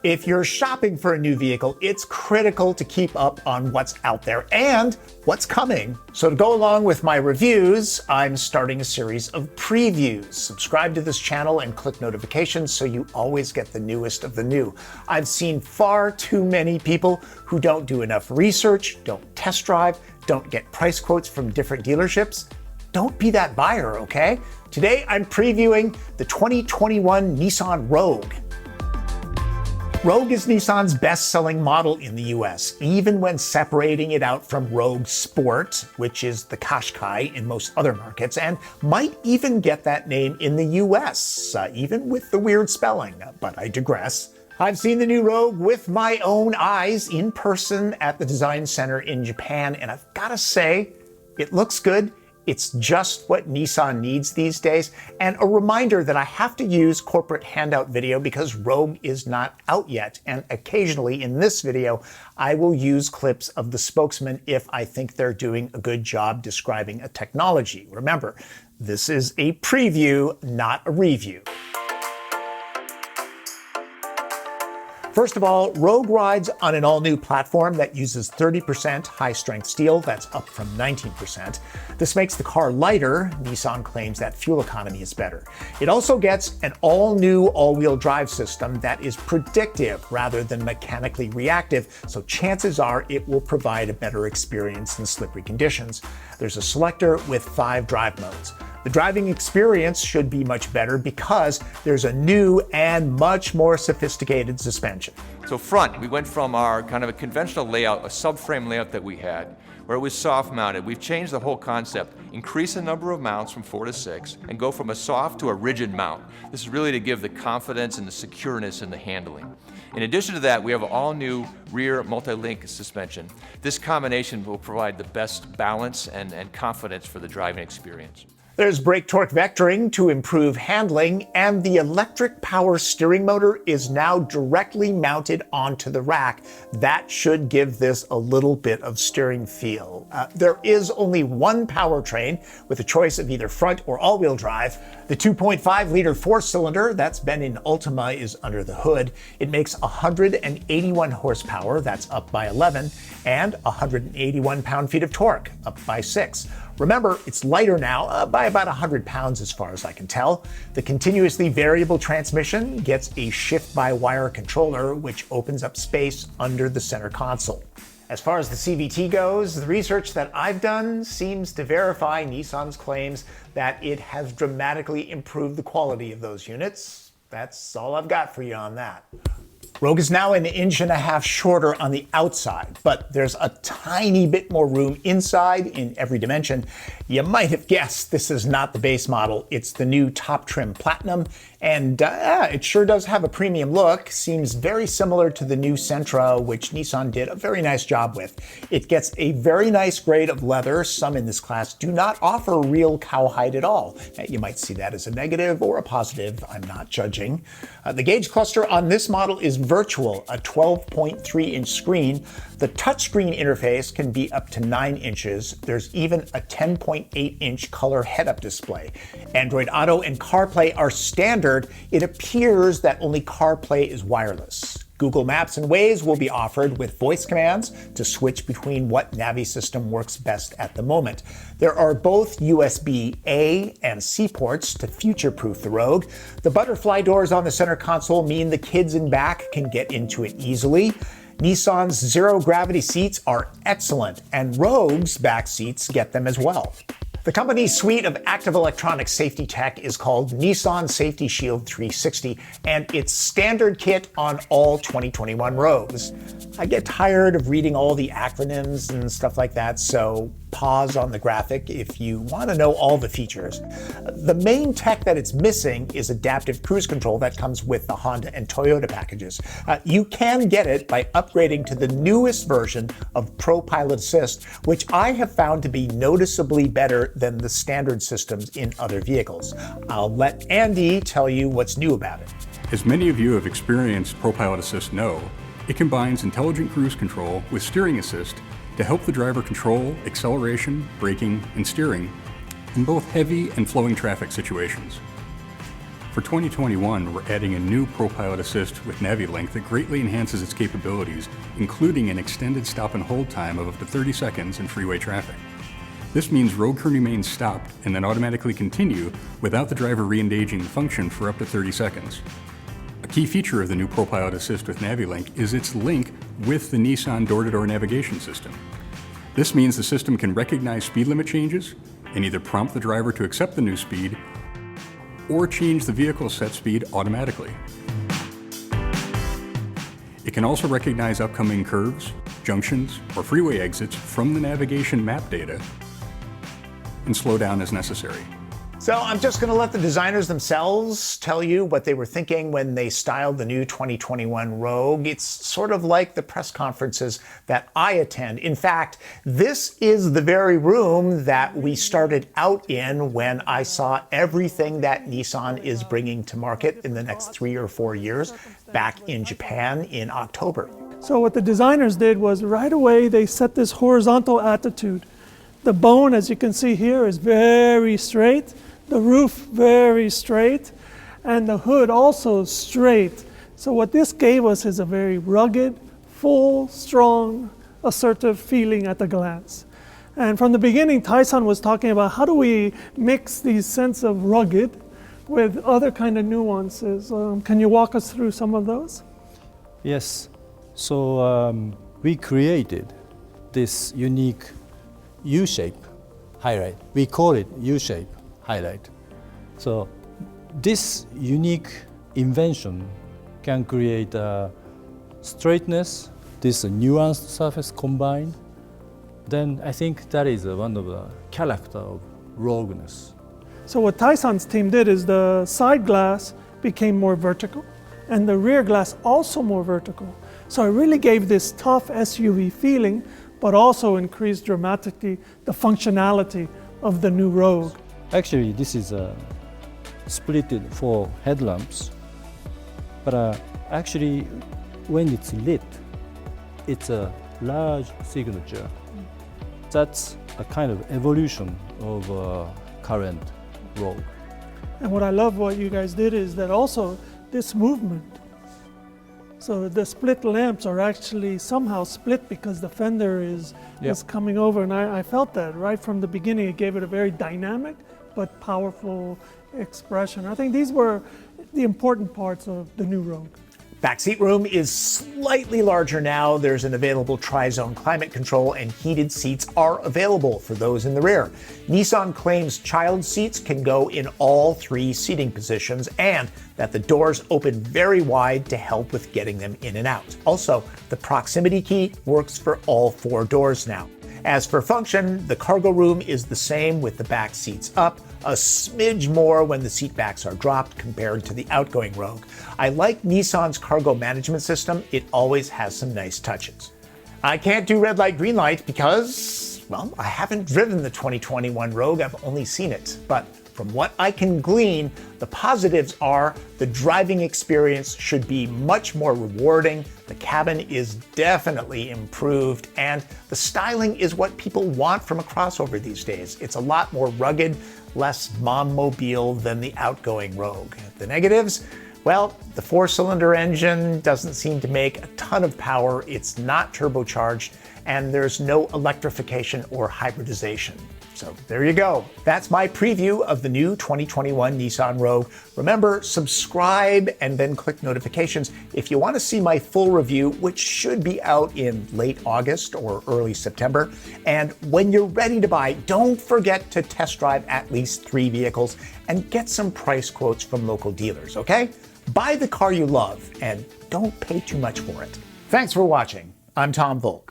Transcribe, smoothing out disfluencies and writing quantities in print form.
If you're shopping for a new vehicle, it's critical to keep up on what's out there and what's coming. So to go along with my reviews, I'm starting a series of previews. Subscribe to this channel and click notifications so you always get the newest of the new. I've seen far too many people who don't do enough research, don't test drive, don't get price quotes from different dealerships. Don't be that buyer, okay? Today I'm previewing the 2021 Nissan Rogue. Rogue is Nissan's best-selling model in the US, even when separating it out from Rogue Sport, which is the Qashqai in most other markets, and might even get that name in the US, even with the weird spelling, but I digress. I've seen the new Rogue with my own eyes in person at the design center in Japan, and I've got to say, it looks good. It's just what Nissan needs these days, and a reminder that I have to use corporate handout video because Rogue is not out yet, and occasionally in this video, I will use clips of the spokesman if I think they're doing a good job describing a technology. Remember, this is a preview, not a review. First of all, Rogue rides on an all-new platform that uses 30% high-strength steel. That's up from 19%. This makes the car lighter. Nissan claims that fuel economy is better. It also gets an all-new all-wheel drive system that is predictive rather than mechanically reactive, so chances are it will provide a better experience in slippery conditions. There's a selector with 5 drive modes. The driving experience should be much better because there's a new and much more sophisticated suspension. So front, we went from our kind of a conventional layout, a subframe layout that we had, where it was soft mounted. We've changed the whole concept, increase the number of mounts from 4 to 6, and go from a soft to a rigid mount. This is really to give the confidence and the secureness in the handling. In addition to that, we have an all-new rear multi-link suspension. This combination will provide the best balance and confidence for the driving experience. There's brake torque vectoring to improve handling, and the electric power steering motor is now directly mounted onto the rack. That should give this a little bit of steering feel. There is only one powertrain with a choice of either front or all-wheel drive. The 2.5-liter 4-cylinder that's been in Ultima is under the hood. It makes 181 horsepower, that's up by 11, and 181 pound-feet of torque, up by 6. Remember, it's lighter now by about 100 pounds as far as I can tell. The continuously variable transmission gets a shift-by-wire controller, which opens up space under the center console. As far as the CVT goes, the research that I've done seems to verify Nissan's claims that it has dramatically improved the quality of those units. That's all I've got for you on that. Rogue is now 1.5 inches shorter on the outside, but there's a tiny bit more room inside in every dimension. You might have guessed this is not the base model. It's the new top trim Platinum, and it sure does have a premium look. Seems very similar to the new Sentra, which Nissan did a very nice job with. It gets a very nice grade of leather. Some in this class do not offer real cowhide at all. You might see that as a negative or a positive. I'm not judging. The gauge cluster on this model is virtual, a 12.3-inch screen. The touchscreen interface can be up to 9 inches. There's even a 10.8-inch color head-up display. Android Auto and CarPlay are standard. It appears that only CarPlay is wireless. Google Maps and Waze will be offered with voice commands to switch between what Navi system works best at the moment. There are both USB-A and C ports to future-proof the Rogue. The butterfly doors on the center console mean the kids in back can get into it easily. Nissan's zero-gravity seats are excellent, and Rogue's back seats get them as well. The company's suite of active electronic safety tech is called Nissan Safety Shield 360, and it's standard kit on all 2021 Rogues. I get tired of reading all the acronyms and stuff like that, so pause on the graphic if you want to know all the features. The main tech that it's missing is adaptive cruise control that comes with the Honda and Toyota packages. You can get it by upgrading to the newest version of ProPilot Assist, which I have found to be noticeably better than the standard systems in other vehicles. I'll let Andy tell you what's new about it. As many of you have experienced ProPilot Assist know, it combines intelligent cruise control with steering assist to help the driver control acceleration, braking, and steering in both heavy and flowing traffic situations. For 2021, we're adding a new ProPilot Assist with Navi-Link that greatly enhances its capabilities, including an extended stop and hold time of up to 30 seconds in freeway traffic. This means Rogue can remain stopped and then automatically continue without the driver re-engaging the function for up to 30 seconds. A key feature of the new ProPilot Assist with Navi-Link is its link with the Nissan door-to-door navigation system. This means the system can recognize speed limit changes and either prompt the driver to accept the new speed or change the vehicle's set speed automatically. It can also recognize upcoming curves, junctions, or freeway exits from the navigation map data and slow down as necessary. So I'm just going to let the designers themselves tell you what they were thinking when they styled the new 2021 Rogue. It's sort of like the press conferences that I attend. In fact, this is the very room that we started out in when I saw everything that Nissan is bringing to market in the next 3 or 4 years back in Japan in October. So what the designers did was right away they set this horizontal attitude. The bone, as you can see here, is very straight. The roof very straight, and the hood also straight. So what this gave us is a very rugged, full, strong, assertive feeling at the glance. And from the beginning, Tae-san was talking about how do we mix these sense of rugged with other kind of nuances. Can you walk us through some of those? Yes. So we created this unique U-shape highlight. We call it U-shape highlight. So this unique invention can create straightness, this nuanced surface combined. Then I think that is one of the character of Rogueness. So what Tae-san's team did is the side glass became more vertical and the rear glass also more vertical. So it really gave this tough SUV feeling, but also increased dramatically the functionality of the new Rogue. Actually, this is splitted for headlamps, but actually, when it's lit, it's a large signature. That's a kind of evolution of current Rogue. And what I love what you guys did is that also this movement. So the split lamps are actually somehow split because the fender is coming over, and I felt that right from the beginning. It gave it a very dynamic but powerful expression. I think these were the important parts of the new Rogue. Backseat room is slightly larger now. There's an available tri-zone climate control and heated seats are available for those in the rear. Nissan claims child seats can go in all 3 seating positions and that the doors open very wide to help with getting them in and out. Also, the proximity key works for all 4 doors now. As for function, the cargo room is the same with the back seats up, a smidge more when the seat backs are dropped compared to the outgoing Rogue. I like Nissan's cargo management system. It always has some nice touches. I can't do red light, green light because, well, I haven't driven the 2021 Rogue. I've only seen it. But from what I can glean, the positives are the driving experience should be much more rewarding, the cabin is definitely improved, and the styling is what people want from a crossover these days. It's a lot more rugged, less mom-mobile than the outgoing Rogue. The negatives? Well, the 4-cylinder engine doesn't seem to make a ton of power, it's not turbocharged, and there's no electrification or hybridization. So there you go. That's my preview of the new 2021 Nissan Rogue. Remember, subscribe and then click notifications if you want to see my full review, which should be out in late August or early September. And when you're ready to buy, don't forget to test drive at least 3 vehicles and get some price quotes from local dealers, okay? Buy the car you love and don't pay too much for it. Thanks for watching. I'm Tom Voelk.